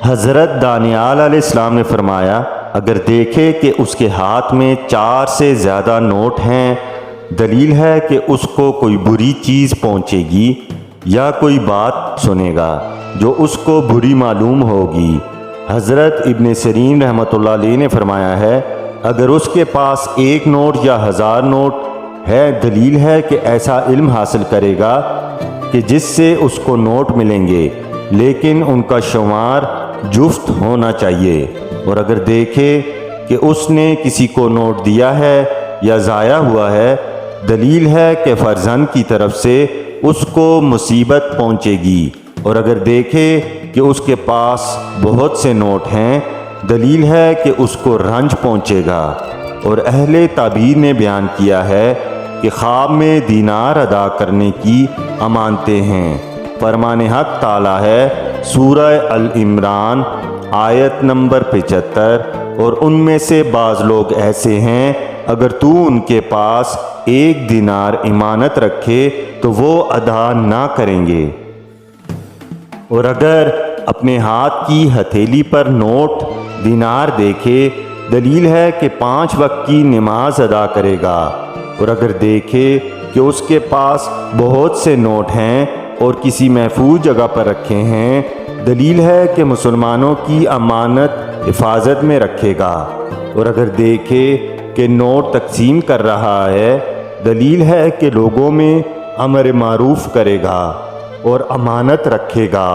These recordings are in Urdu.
حضرت دانیال علیہ السلام نے فرمایا، اگر دیکھے کہ اس کے ہاتھ میں 4 سے زیادہ نوٹ ہیں، دلیل ہے کہ اس کو کوئی بری چیز پہنچے گی یا کوئی بات سنے گا جو اس کو بری معلوم ہوگی۔ حضرت ابن سیرین رحمۃ اللہ علیہ نے فرمایا ہے، اگر اس کے پاس 1 نوٹ یا 1000 نوٹ ہے، دلیل ہے کہ ایسا علم حاصل کرے گا کہ جس سے اس کو نوٹ ملیں گے، لیکن ان کا شمار جفت ہونا چاہیے۔ اور اگر دیکھے کہ اس نے کسی کو نوٹ دیا ہے یا ضائع ہوا ہے، دلیل ہے کہ فرزند کی طرف سے اس کو مصیبت پہنچے گی۔ اور اگر دیکھے کہ اس کے پاس بہت سے نوٹ ہیں، دلیل ہے کہ اس کو رنج پہنچے گا۔ اور اہل تعبیر نے بیان کیا ہے کہ خواب میں دینار ادا کرنے کی امانتیں ہیں۔ فرمان حق تعالی ہے، سورہ العمران آیت نمبر 75، اور ان میں سے بعض لوگ ایسے ہیں، اگر تو ان کے پاس 1 دینار امانت رکھے تو وہ ادا نہ کریں گے۔ اور اگر اپنے ہاتھ کی ہتھیلی پر نوٹ دینار دیکھے، دلیل ہے کہ 5 وقت کی نماز ادا کرے گا۔ اور اگر دیکھے کہ اس کے پاس بہت سے نوٹ ہیں اور کسی محفوظ جگہ پر رکھے ہیں، دلیل ہے کہ مسلمانوں کی امانت حفاظت میں رکھے گا۔ اور اگر دیکھے کہ نوٹ تقسیم کر رہا ہے، دلیل ہے کہ لوگوں میں امر معروف کرے گا اور امانت رکھے گا۔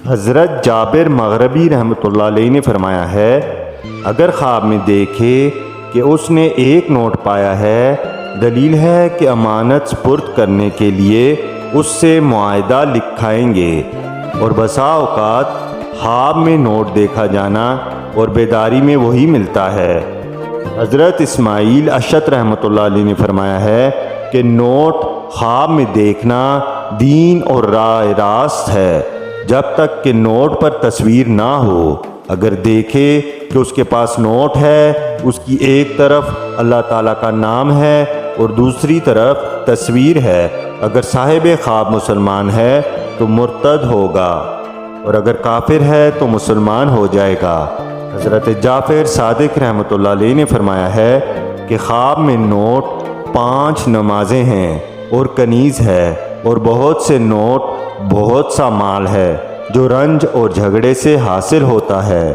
حضرت جابر مغربی رحمۃ اللہ علیہ نے فرمایا ہے، اگر خواب میں دیکھے کہ اس نے 1 نوٹ پایا ہے، دلیل ہے کہ امانت سپرد کرنے کے لیے اس سے معاہدہ لکھائیں گے۔ اور بسا اوقات خواب میں نوٹ دیکھا جانا اور بیداری میں وہی ملتا ہے۔ حضرت اسماعیل اشعث رحمۃ اللہ علیہ نے فرمایا ہے کہ نوٹ خواب میں دیکھنا دین اور راہ راست ہے، جب تک کہ نوٹ پر تصویر نہ ہو۔ اگر دیکھے کہ اس کے پاس نوٹ ہے، اس کی ایک طرف اللہ تعالیٰ کا نام ہے اور دوسری طرف تصویر ہے، اگر صاحب خواب مسلمان ہے تو مرتد ہوگا، اور اگر کافر ہے تو مسلمان ہو جائے گا۔ حضرت جعفر صادق رحمۃ اللہ علیہ نے فرمایا ہے کہ خواب میں نوٹ 5 نمازیں ہیں اور کنیز ہے، اور بہت سے نوٹ بہت سا مال ہے جو رنج اور جھگڑے سے حاصل ہوتا ہے۔